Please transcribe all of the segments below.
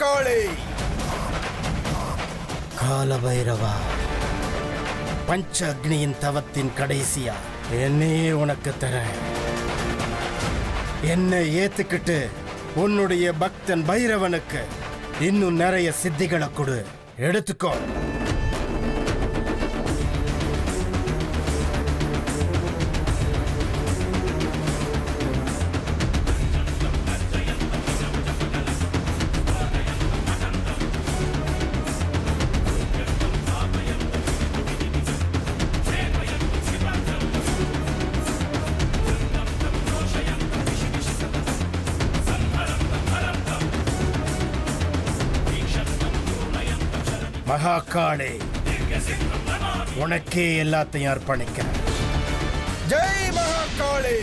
மகாகாளி, காலபைரவா, பஞ்ச அக்னியின் தவத்தின் கடைசியா என்னையே உனக்கு தரேன். என்னை ஏத்துக்கிட்டு உன்னுடைய பக்தன் பைரவனுக்கு இன்னும் நிறைய சித்திகளை கொடு. எடுத்துக்கோ. மகாகாளி, உனக்கே எல்லாத்தையும் அர்ப்பணிக்கிறேன். ஜெய் மகாகாளி.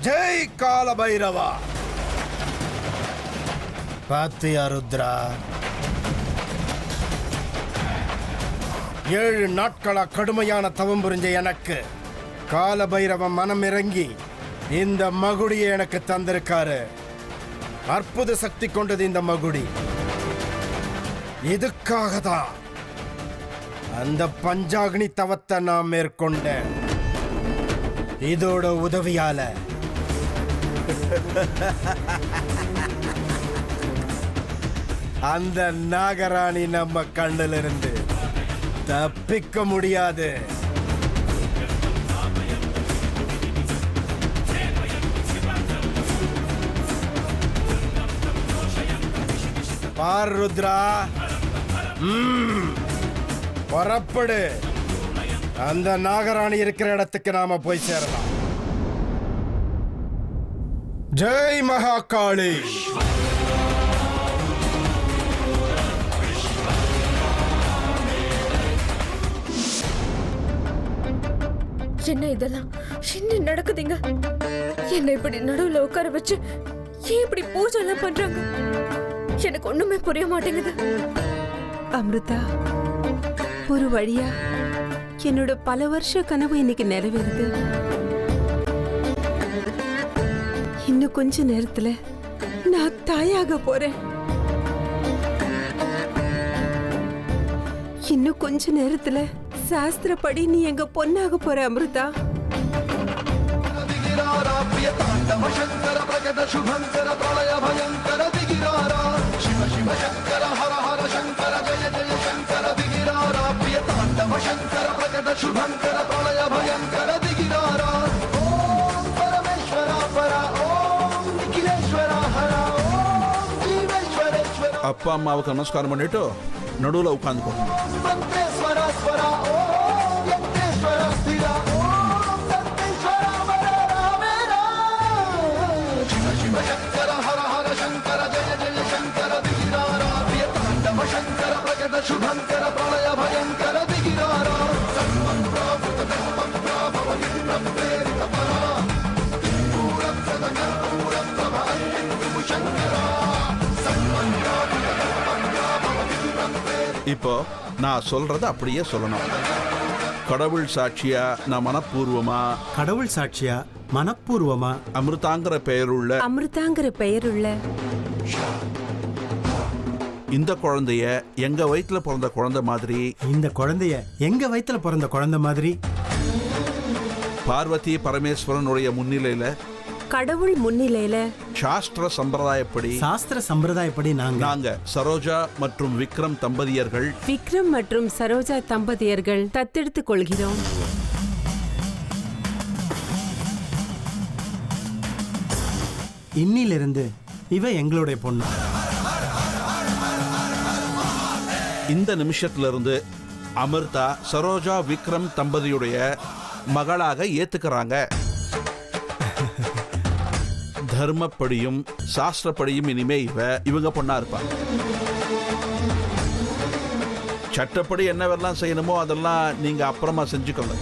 ஜெய் காலபைரவா. பாத்தியா ருத்ரா, 7 நாட்களா கடுமையான தவம் புரிஞ்ச எனக்கு காலபைரவன் மனம் இறங்கி இந்த மகுடியை எனக்கு தந்திருக்காரு. அற்புத சக்தி கொண்டது இந்த மகுடி. இதுக்காக தான் அந்த பஞ்சாக்னி தவத்தை நான் மேற்கொண்டேன். இதோட உதவியால அந்த நாகராணி நம்ம கண்ணில் இருந்து தப்பிக்க முடியாது. பார் ருத்ரா, புறப்படு. அந்த நாகராணி இருக்கிற இடத்துக்கு நாம போய் சேரலாம். ஜெய் மகாகாளி. என்ன இதெல்லாம்? என்ன நடக்குதுங்க? என்ன இப்படி நடுவுல உட்கார வச்சு ஏன் இப்படி பூஜை எல்லாம் பண்றாங்க? எனக்கு ஒண்ணுமே புரிய மாட்டேங்குது. அமிர்தா, ஒரு வழியா என்னோட பல வருஷ கனவு இன்னைக்கு நிறைவேறுது. இன்னும் கொஞ்ச நேரத்துல நான் தாயாக போறேன். இன்னும் கொஞ்ச நேரத்துல சாஸ்திரப்படி நீ எங்க பொண்ணாக போற அமிர்தா. அப்பா அம்மாவுக்கு நமஸ்காரம் பண்ணிட்டு நடுவில் உட்காந்துக்கோ. இப்போ நான் சொல்றத அப்படியே சொல்லணும். கடவுள் சாட்சியா நான் மனப்பூர்வமா அமிர்தாங்கிற பெயருள்ள இந்த குழந்தைய எங்க வயித்துல பிறந்த குழந்தை மாதிரி பார்வதி பரமேஸ்வரனுடைய முன்னிலையில, கடவுள் முன்னிலையில சாஸ்திர சம்பிரதாயப்படி நாங்க சரோஜா மற்றும் விக்ரம் தம்பதியர்கள் தத்தெடுத்துக் கொள்கிறோம். இன்னிலிருந்து இவ எங்களுடைய பொண்ணு. இந்த நிமிஷத்திலிருந்து அமிர்தா சரோஜா விக்ரம் தம்பதியுடைய மகளாக ஏத்துக்கிறாங்க. தர்மப்படியும் சாஸ்திரப்படியும் இனிமே இவங்க பொண்ணா இருப்பாங்க. சட்டப்படி என்னவெல்லாம் செய்யணுமோ அதெல்லாம் நீங்க அப்புறமா செஞ்சுக்கோங்க.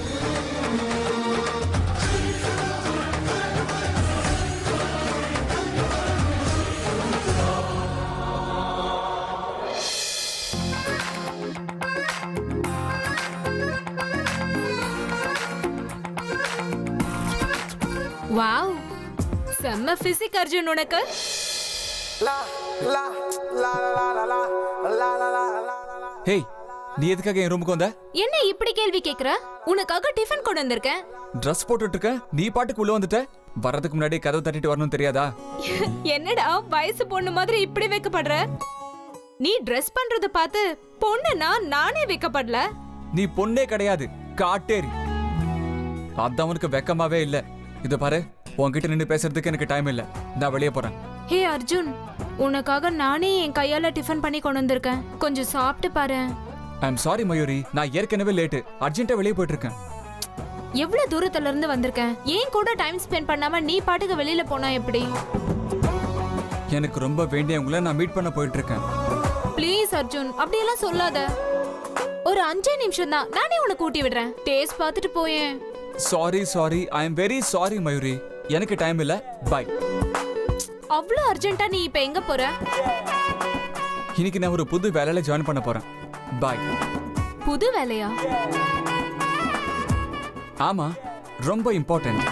செம்ம பிசிக் அர்ஜுன் உனக்கு. ஹேய், நீ எதுக்காக என் ரூமுக்கு வந்த? என்ன இப்படி கேள்வி கேக்குற? உனக்காக டிஃபன் கொண்டு வந்திருக்கேன். ட்ரெஸ் போட்டுட்டு இருக்க, நீ பாட்டுக்கு உள்ள வந்துட்ட. வர்றதுக்கு முன்னாடி கதவை தட்டிட்டு வரணும் தெரியாதா? என்னடா வயசு பொண்ணு மாதிரி இப்படி வைக்கப்படுற? நீ ட்ரெஸ் பண்றத பார்த்து பொண்ணுனா நானே வைக்கப்படல. நீ பொண்ணே கிடையாது, காட்டேரி. அதான் உனக்கு வெக்கமாவே இல்ல. இத பாரு, உன்கிட்ட நின்னு பேசுறதுக்கு எனக்கு டைம் இல்ல. நான் வெளியே போறேன். ஹே அர்ஜுன், உனக்காக நானே என் கையால டிஃபன் பண்ணி கொண்டு வந்திருக்கேன். கொஞ்சம் சாப்பிட்டு பாரு. ஐ எம் சாரி மயூரி, நான் ஏற்கனவே லேட்டு. அர்ஜென்ட்டா வெளியே போயிட்டு இருக்கேன். எவ்வளவு தூரத்துல இருந்து வந்திருக்கேன். ஏன் கூட டைம் ஸ்பெண்ட் பண்ணாம நீ பாட்டுக்கு வெளியில போனா எப்படி? எனக்கு ரொம்ப வேண்டியவங்கள நான் மீட் பண்ண போயிட்டு இருக்கேன். ப்ளீஸ் அர்ஜுன், அப்படியெல்லாம் சொல்லாத. ஒரு 5 நிமிஷம் தான், நானே உனக்கு ஊட்டி விடுறேன். டேஸ்ட் பார்த்துட்டு போயேன். Sorry, I am very sorry Mayuri. எனக்கு டைம் இல்ல. பை. அவ்வளவு அர்ஜென்ட்டா நீ இப்ப எங்க போற? இன்னைக்கு நான் ஒரு புது வேலையில ஜாயின் பண்ண போறேன். பை. புது வேலையா? ஆமா, ரொம்ப இம்பார்ட்டன்ட்.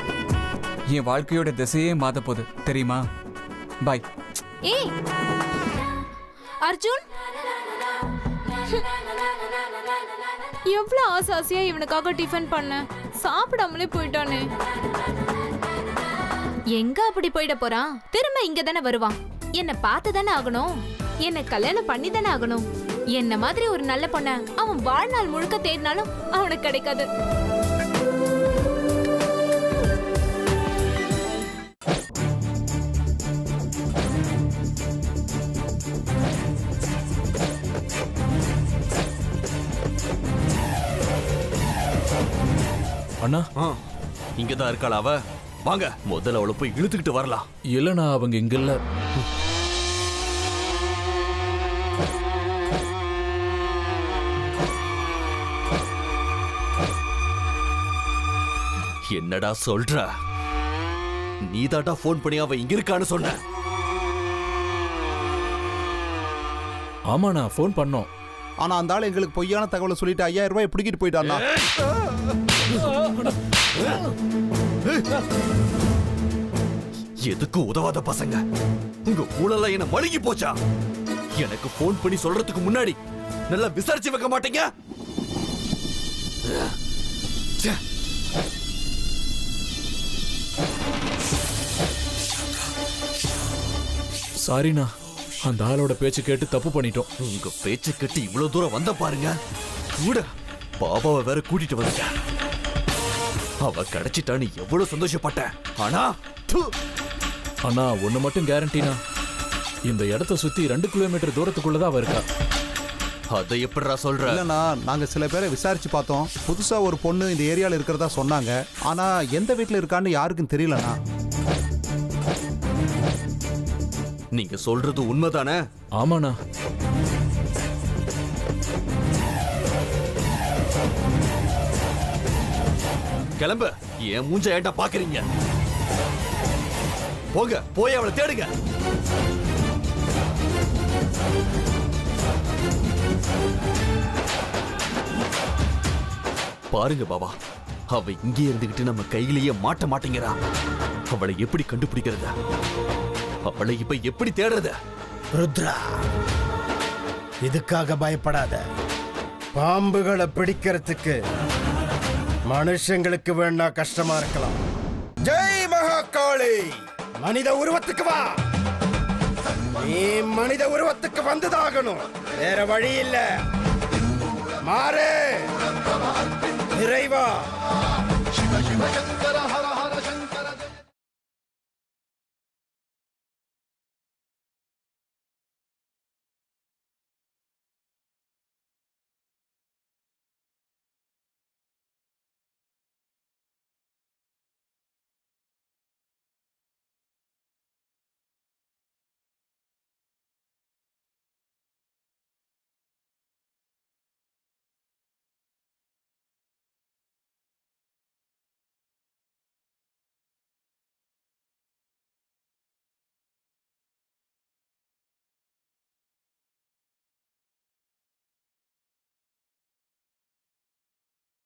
என் வாழ்க்கையோட திசையே மாத்த போகுது தெரியுமா? பை. ஏய் அர்ஜுன், எவ்வளவு ஆசாசியா இவனுக்காக டிஃபன் பண்ண, சாப்பிடாமலே போயிட்டானே. எங்க அப்படி போயிட போறான்? திரும்ப இங்க தானே வருவான். என்ன பார்த்து தானே ஆகணும். என்ன கல்யாணம் பண்ணி தானே ஆகணும். என்ன மாதிரி ஒரு நல்ல பொண்ண அவன் வாழ்நாள் முழுக்க தேடினாலும் அவனுக்கு கிடைக்காது. அண்ணா, இங்கதான் இருக்காளா அவ? வாங்க முதல்ல அவளை போய் இழுத்துக்கிட்டு வரலாம். இல்லண்ணா, அவங்க இங்க இல்ல. என்னடா சொல்ற? நீதாடா போன் பண்ணி அவ இங்க இருக்கான்னு சொன்ன? ஆமாண்ணா, போன் பண்ணோம். ஆனா அந்த ஆள் எங்களுக்கு பொய்யான தகவலை சொல்லிட்டு 5000 ரூபாய் பிடிக்கிட்டு போயிட்டானா? எதுக்கு உதவாத பசங்க, உங்க ஊழல என்ன மழுங்கி போச்சா? எனக்கு போன் பண்ணி சொல்றதுக்கு முன்னாடி நல்லா விசாரிச்சு வைக்க மாட்டீங்க? சாரிண்ணா, அந்த ஆளோட பேச்சு கேட்டு தப்பு பண்ணிட்டோம். உங்க பேச்சை கட்டி இவ்வளவு தூரம் வந்த பாருங்க. கூட பாபாவை வேற கூட்டிட்டு வந்துட்ட. அவ கிடைச்சிட்டான்னு எவ்வளவு சந்தோஷப்பட்ட. ஆனா அண்ணா, ஒண்ணு மட்டும் கேரண்டினா, இந்த இடத்த சுத்தி 2 கிலோமீட்டர் தூரத்துக்குள்ளதான் அவ இருக்கா. அதை எப்படிடா சொல்ற? இல்லைண்ணா, நாங்கள் சில பேரை விசாரிச்சு பார்த்தோம். புதுசாக ஒரு பொண்ணு இந்த ஏரியாவில் இருக்கிறதா சொன்னாங்க. ஆனால் எந்த வீட்டில் இருக்கான்னு யாருக்கும் தெரியலண்ணா. நீங்க சொல்றது உண்மைதானே? ஆமாண்ணா. கிளம்பு. என் மூஞ்ச ஏன்டா பாக்குறீங்க? போங்க, போய் அவளை தேடுங்க. பாருங்க பாபா, அவ இங்கே இருந்துகிட்டு நம்ம கையிலேயே மாட்ட மாட்டேங்கிறா. அவளை எப்படி கண்டுபிடிக்கிறது? அவளை இப்ப எப்படி தேடுறது? ருத்ரா, இதுக்காக பயப்படாத. பாம்புகளை பிடிக்கிறதுக்கு மனுஷங்களுக்கு வேணா கஷ்டமா இருக்கலாம். ஜெய் மகாகாளி, மனித உருவத்துக்கு வா. நீ மனித உருவத்துக்கு வந்துதாகணும், வேற வழி இல்ல. மாறு, இறைவா.